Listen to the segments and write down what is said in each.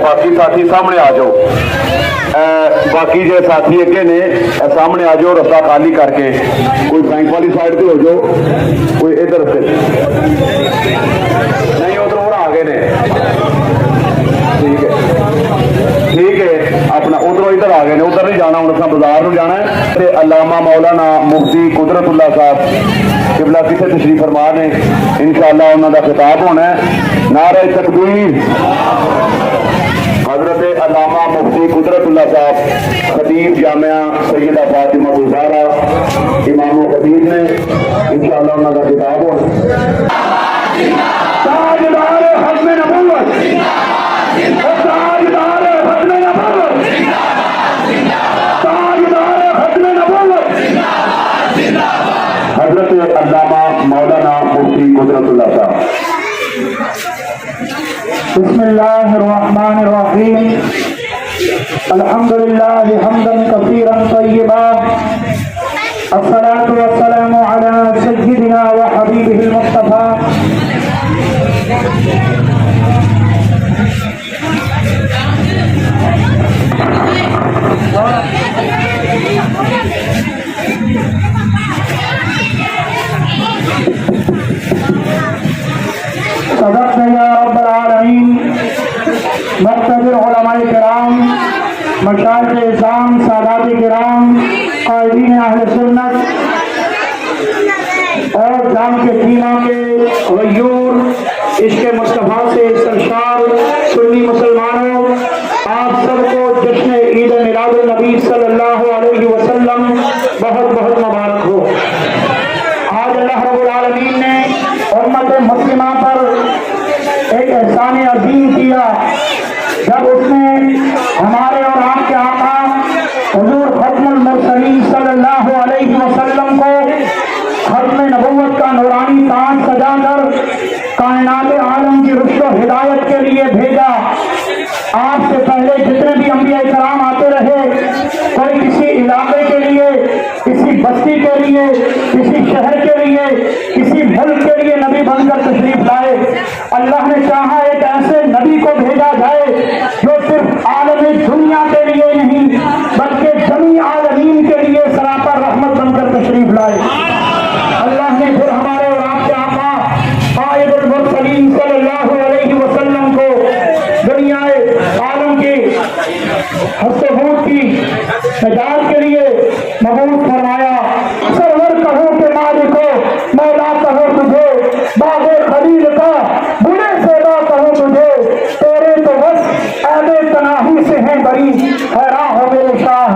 बाकी साथी सामने आ जाओ। बाकी जो साथी अगे ने सामने आ जाओ, रस्ता खाली करके। कोई बैंक वाली साइड पे हो जाओ, कोई इधर से नहीं, उधर और आ गए ने। ठीक है, ठीक है, अपना उधरों इधर आ गए ने। उधर नहीं जाना, हूँ असा बाजार में जाना है। ते अल्लामा मौलाना मुफ्ती कुदरतुल्ला साहब किबला किसे तशरीफ फरमा ने, इंशाअल्लाह उन्हों का खिताब होना है। नारे तकबीर। हजरत अल्लामा मुफ्ती कुदरतुल्ला साहब खतीब जामिया सैयदा फातिमा गुज़ारा इमाम खतीब ने, इंशाअल्लाह उन्हों का खिताब होना। ताजदार खत्म नबुव्वत, ताजदार खत्म नबुव्वत, ताजदार खत्म नबुव्वत हजरत अल्लामा मौलाना मुफ्ती कुदरतुल्ला साहब। बिस्मिल्लाहिर्रहमानिर्रहीम। अल्हम्दुलिल्लाह हम्दन कसीरन तय्यबा। अस्सलातु वस्सलामु अला सय्यिदिना व हबीबिहिल मुस्तफा सदक़्ता या रब्बल आलमीन। मुक़्तदिर उलमाए किराम, मशाइख़ इस्लाम, सादात किराम, क़ाइदीन अहले सुन्नत और जाम के सीमा के गयूर, इश्क़ मुस्तफ़ा से सरशार सुन्नी मुसलमानों, आप सबको जश्न ईद मिलादुन नबी सल्लल्लाहु अलैहि वसल्लम बहुत बहुत मुबारक हो। आज अल्लाह रब्बुल आलमीन ने उम्मत मुस्लिमा पर एक एहसान अजीम किया जब उसने हमारे और आपके आका हुजूर खत्मुल मुरसलीन सल्लल्लाहु अलैहि वसल्लम को खत्म नबुव्वत का नूरानी ताज सजाकर कायनात आलम की रुश्द व हिदायत के लिए भेजा। आपसे पहले जितने भी अंबिया कराम आते रहे, कोई किसी इलाके के लिए, किसी बस्ती के लिए, किसी शहर के लिए, किसी मुल्क के लिए नबी बनकर तशरीफ लाए। अल्लाह ने चाहा एक ऐसे नबी को भेजा जाए जो सिर्फ आलमी दुनिया के लिए नहीं बल्कि जमी आलमीन के लिए सरापर रहमत बनकर तशरीफ लाए। अल्लाह ने फिर हमारे और आपके आका कायदुल मुरसलीन सल्लल्लाहु अलैहि वसल्लम को दुनियाए आलम की हस्तबूत की नजात के लिए मबूस फरमाया। सरवर कहो के मालिको मौला कहो तुझे, बागे खलील का बुरे सेवा कहो तुझे, तेरे तो बस ऐबे तनाही से हैं बरी, हैरान हो मेरे शाह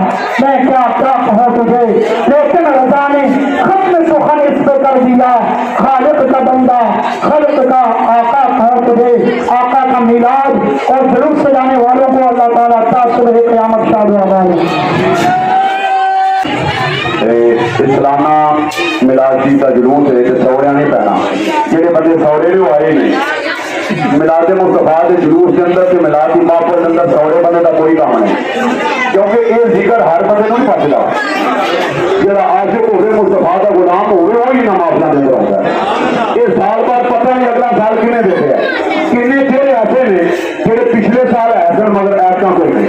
मैं क्या क्या कहूँ तुझे। लेकिन रजा ने खत्म सुखन इस पे कर दिया, खालिक का बंदा खल्क का आका कहूँ तुझे। आका का मिलाद और जुलूस सजाने वालों को अल्लाह ताला तासुबह क़यामत शाद फरमाए। इस्लामा मिलाद जी का जुलूस है तो सौड़िया नहीं पैना। जेडे बंदे सौड़े भी आए ने मिलाद मुस्तफा के जुलूस के अंदर से मिलाद की महफिल के अंदर सौड़े बंदे का कोई काम नहीं, क्योंकि ये जिक्र हर बंदे को नहीं पचता। जरा आशिक होवे मुस्तफा का गुलाम होवे वही ना महफिल के अंदर होता है। ये साल बाद पता नहीं अगला साल किने देते हैं। किन्ने चेहरे ऐसे ने जेडे पिछले साल है सन मगर ऐसा कोई नहीं।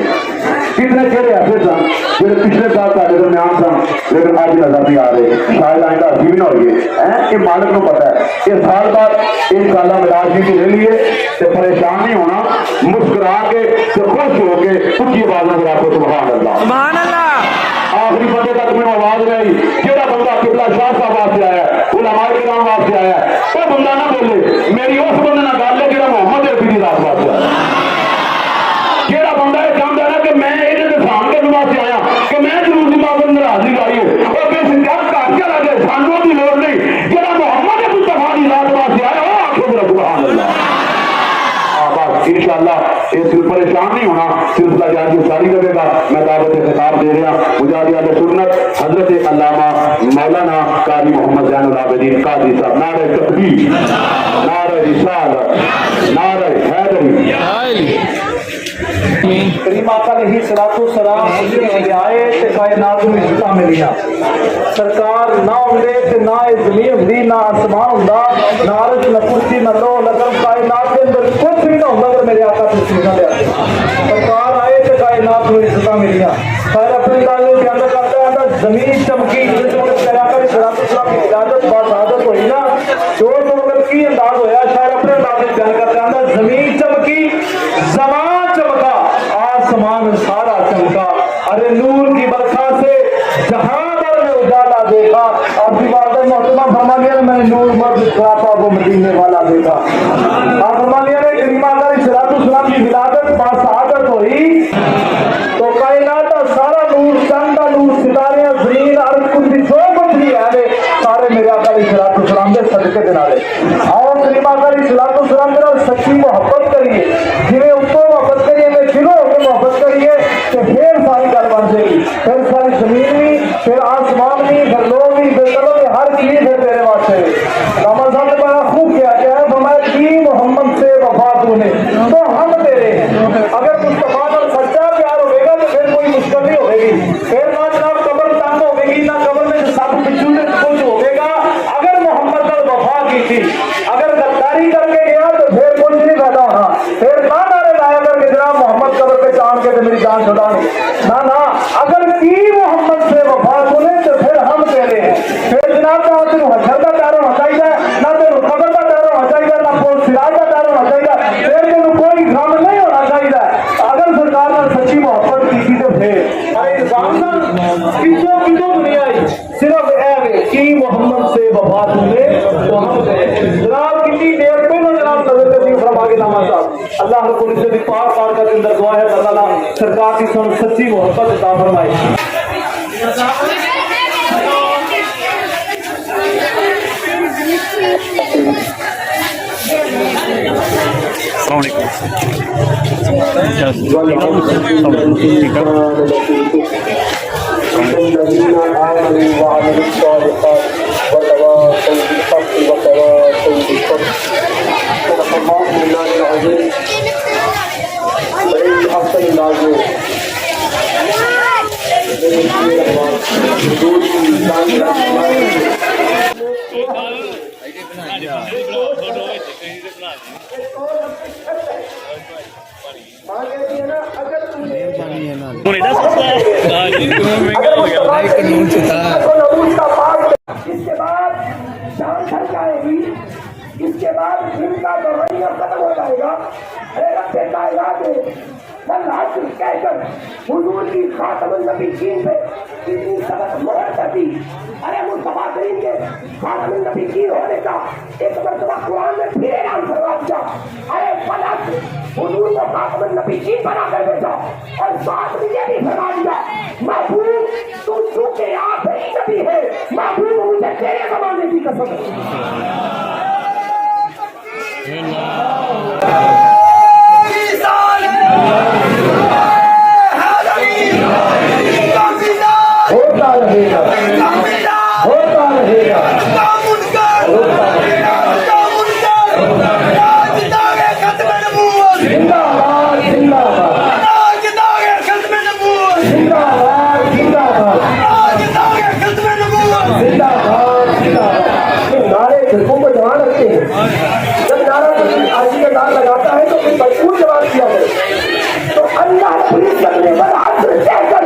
कितने चेहरे ऐसे सन जेडे पिछले साल साढ़े दरम्यान सन लेकिन आज नजर नहीं आ रहे। शायद आइंदा अभी भी ना होइए ये मालिक को पता है। ये साल बाद एक साल मिलाद जी ले लिए तो परेशान नहीं होना, मुस्कुरा के तो खुश होके उच्ची आवाज में आपको सुभान अल्लाह सुभान अल्लाह। आखिरी बंदे तक मैंने आवाज नहीं आई। जेड़ा बंदा किबला शाह साहब वास्ते आया, उलमाए किराम वास्ते आया, वो बंदा ना बोले मेरी उस बंदे ना गल है जेड़ा मोहम्मद रफी दी रात वास्ते आया। जेड़ा बंदा ये चाहता है कि मैं ये सामने करने वास्ते आया कि मैं जरूर की पाबंद हाजिरी लाई है और फिर जब घर चला गया सानू की लोड़ नहीं। जेड़ा मोहम्मद मुस्तफा दी रात वास्ते आया वो आखो जरा सुभान अल्लाह। इंशाअल्लाह ये सिर्फ परेशान नहीं होना, सिलसिला जारी जारी रहेगा। मैं दावत खिताब दे रहा मुजाहिद सुन्नत हजरत अल्लामा मौलाना कारी मोहम्मद ज़ैनुल आबिदीन काजी साहब। नारे तकबीर, नारे रिसालत, नारे हैदरी। करीम आका अलैहिस्सलातु वस्सलाम आए ते कायनात में इज्जत मिलिया। सरकार ना होंदे ते ना ज़मीन हुंदी, ना आसमान हुंदा, ना अर्श, ना कुर्सी, ना लोह, ना कायनात के अंदर कुछ भी ना होंदा अगर मेरे आका तशरीफ ना ले आते। جو وقت کی انداز ہویا شاعر اپنے انداز میں بیان کرتے ہیں زمین چمکی زمان چمکا آسمان سارا چمکا ارے نور کی برکھا سے جہاں پر میں اجالا دیکھا اور دیوار محترمہ فرما لیا میں نے نور مرد خراپا وہ مدینے والا دیکھا اور فرما لیا نے کریمہ علیہ السلام کی ولادت باسعادت ہوئی تو کائنات کا سارا نور چاند کا نور ستارے زمین ارض کچھ بھی جو کچھ بھی ہے سارے میرے آقا علیہ السلام کے صدقے دے نالے اور کریمہ علیہ السلام کے نال سچی محبت کریے جویں اوپر محبت کریے میں دلوں ہو کے محبت کریے تو پھر ساری گل بن جائے گی پھر ساری زمین بھی پھر آسمان بھی پھر لوگ بھی پھر چلو کہ ہر چیز پھر تیرے واسطے رحمت صاحب نے بڑا خوب کیا کہ ہے فرمایا کی محمد سے وفا تو نے تو ہم تیرے ہیں اگر مصطفیٰ کا سچا پیار ہوئے گا تو پھر کوئی مشکل نہیں ہوئے گی پھر نہ جناب قبر تنگ ہوئے گی نہ قبر میں سب بچوں سے کچھ ہوئے گا اگر محمد کا وفا کی تھی اگر غداری کر کے گیا تو پھر کچھ نہیں پیدا ہونا پھر نہ نعرے لایا کر کے جناب محمد قبر پہ چاند کے میری جان چھڑا نہ اگر کی محمد سے وفا سنے تو پھر ہم تیرے ہیں پھر جناب نہ تینوں حشر کا ڈر ہونا چاہیے نہ تینوں قبر کا ڈر ہونا چاہیے نہ پول سراج کا ڈر ہونا چاہیے پھر تینوں کوئی غم نہیں ہونا چاہیے اگر سرکار نے سچی محبت کی تو پھر انسان کتوں دنیا صرف اے کی محمد سے وفا سنے تو ہم جناب کتنی دیر پہ جناب نظر تشریف فرما کے نامہ صاحب اللہ رب العزت کی پاک پاک کے اندر دعا ہے کہ اللہ سرکار کی سچی محبت عطا فرمائے الذين آمنوا وعملوا الصالحات وتواصوا بالحق وتواصوا بالصبر صدق الله مولانا العظيم وإن أحسن العظيم اس کے بعد جان چھڑ جائے گی اس کے بعد دن کا دوریہ ختم ہو جائے گا رب کائنات الحاصل کہہ کر حضور کی خاتم النبیین پہ اتنی سبق مہر کر دی ارے مصطفیٰ کریم کے خاتم النبیین ہونے کا ایک مرتبہ قرآن میں پھر اعلان کروا دیا ارے فلک حضور کو خاتم النبیین بنا کر بیٹھا اور ساتھ میں یہ بھی فرما دیا محبوب تو چونکہ آخری نبی ہے محبوب مجھے تیرے زمانے کی قسم ہوتا رہے گا ہوتا رہے گا زندہ باد زندہ باد زندہ باد زندہ باد زندہ باد نعرے دلوں کو جوان رکھتے ہیں جب نعرہ آجی کا نام لگاتا ہے تو پھر مجبور جواب کیا ہے تو اللہ پولیس کرنے پر حضر کہہ کر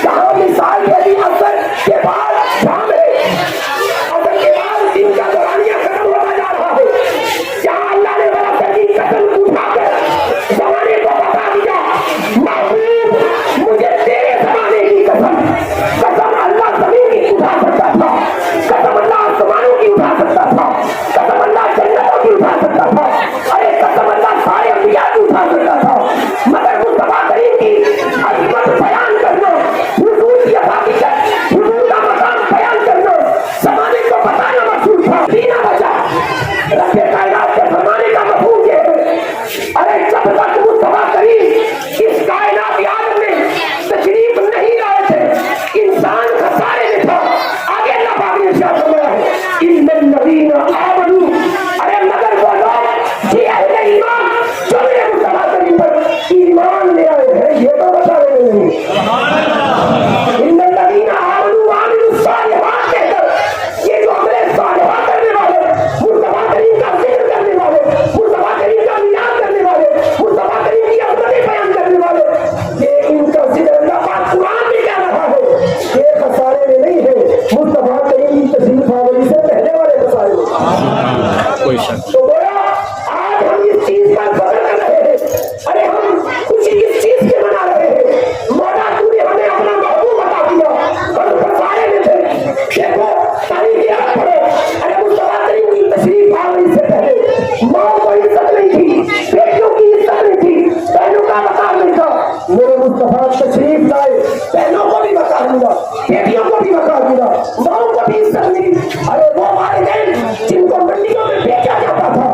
کہاں مثال یعنی اثر کے بعد شامل اثر کے بعد دن کا دورانیہ ختم ہوتا جا رہا ہے جہاں اللہ نے بڑا سردی قتل اٹھا کر زمانے کو بتا دیا محبوب مجھے تیرے زمانے کی قسم قسم اللہ زمین کی اٹھا سکتا تھا قسم اللہ آسمانوں کی اٹھا سکتا تھا قسم اللہ جنتوں کی اٹھا سکتا تھا ارے قسم اللہ سارے انبیاء کی اٹھا سکتا تھا مگر مصطفیٰ کریم کی عظمت بیان کرنا حضور کی حقیقت حضور کا مقام بیان کرنا زمانے کو بتانا مقصود تھا دینا بچا رب کائنات کے فرمانے کا مفہوم یہ ہے ارے جب تک مصطفیٰ کریم اس کائنات عالم میں تشریف نہیں لائے تھے انسان خسارے میں تھا آگے اللہ پاک نے کیا فرمایا ہے ان الذین آمنوا ارے مگر وہ لوگ یہ اہل ایمان جو میرے مصطفیٰ کریم پر ایمان لے آئے ہیں یہ تو بتا رہے ہیں ان الذین آمنوا وعملوا الصالحات کہہ کر یہ جو عمل صالحات کرنے والے مصطفیٰ کریم کا ذکر کرنے والے مصطفیٰ کریم کا میلاد کرنے والے مصطفیٰ کریم کی عظمتیں بیان کرنے والے یہ ان کا ذکر اللہ پاک قرآن میں کہہ رہا ہے یہ خسارے میں نہیں ہے مصطفیٰ کریم کی تشریف آوری سے پہلے والے خسارے पर फख्र कर रहे हैं। अरे हम खुशी इस चीज की मना रहे हैं, मौला तूने हमें अपना महबूब बता दिया। हम फरमाने में थे, देखो तारीख याद करो, अरे मुस्तफा करीम की तशरीफ आने से पहले माँ को इज्जत नहीं थी, बेटियों की इज्जत नहीं थी, बहनों का मकान नहीं था। मेरे मुस्तफा तशरीफ लाए, बहनों को भी मकान मिला, बेटियों को भी मकान मिला, माँ को भी इज्जत मिली। अरे वो वालिदैन जिनको मंडियों में बेचा जाता था,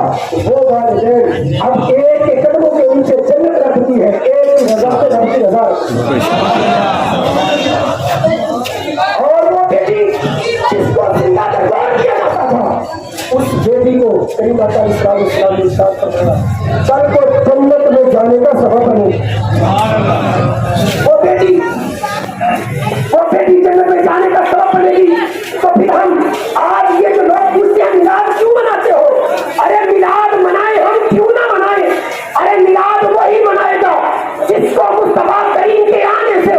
वो वालिदैन अब एक एक कदमों के नीचे जन्नत रखती है, एक रजा से रखती रजा। और वो बेटी जिसको जिंदा दरबार किया जाता था, उस बेटी को कई माता इस्लाम ने इरशाद फरमाया, कल को जन्नत में जाने का सबब बने। वो बेटी जन्नत में जाने का सबब बनेगी। तो फिर हम आज ये जो लोग पूछते हैं मिलाद क्यों मनाते हो, अरे मिलाद मनाए हम क्यों ना मनाए, अरे मिलाद वही मनाएगा जिसको मुस्तफा करीम के आने से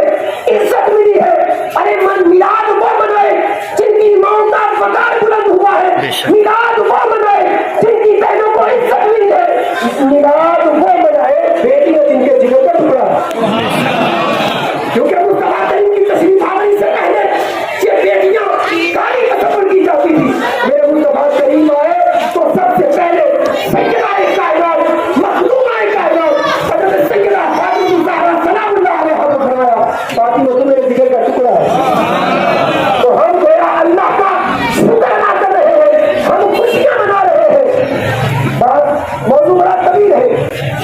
इज्जत मिली है। अरे मिलाद वो मनाए जिनकी माँ का वकार बुलंद हुआ है, मिलाद वो मनाए जिनकी बहनों को इज्जत मिली है, मिलाद वो मनाए बेटी है जिनके दिलों का टुकड़ा। क्योंकि मुस्तफा करीम की तशरीफ आने से पहले ये बेटियां गाड़ी का सफर की जाती थी। मेरे मुस्तफा करीम आए तो सबसे पहले सैयदा कायनात मखलूका कायनात हज़रत सैयदा फातिमा ज़हरा सलामुल्लाह अलैहा को फरमाया, फातिमा तो मेरे जिगर का टुकड़ा है। तो हम गोया अल्लाह का शुक्र अदा कर रहे हैं, हम खुशियां मना रहे हैं। बात मौजूद बड़ा कबीर है,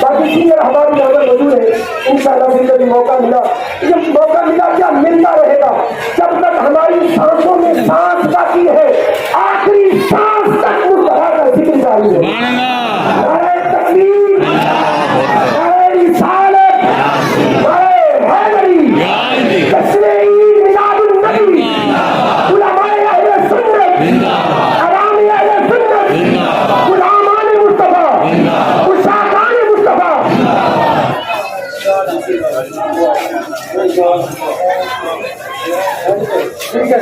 बाकी सीनियर हमारी नजर मौजूद है। इंशाअल्लाह जिंदगी मौका मिला, जब मौका मिला क्या मिलता रहेगा, जब तक हमारी सांसों में सांस बाकी है, आखिरी सांस तक मुस्तफा का जिक्र जारी है। नारे तकबीर, नारे रिसालत, नारे हैदरी, जश्न-ए ईद मिलादुन नबी, उलमाए अहले सुन्नत, अवामी अहले सुन्नत, गुलामान मुस्तफा, उशाकान मुस्तफा। ठीक है।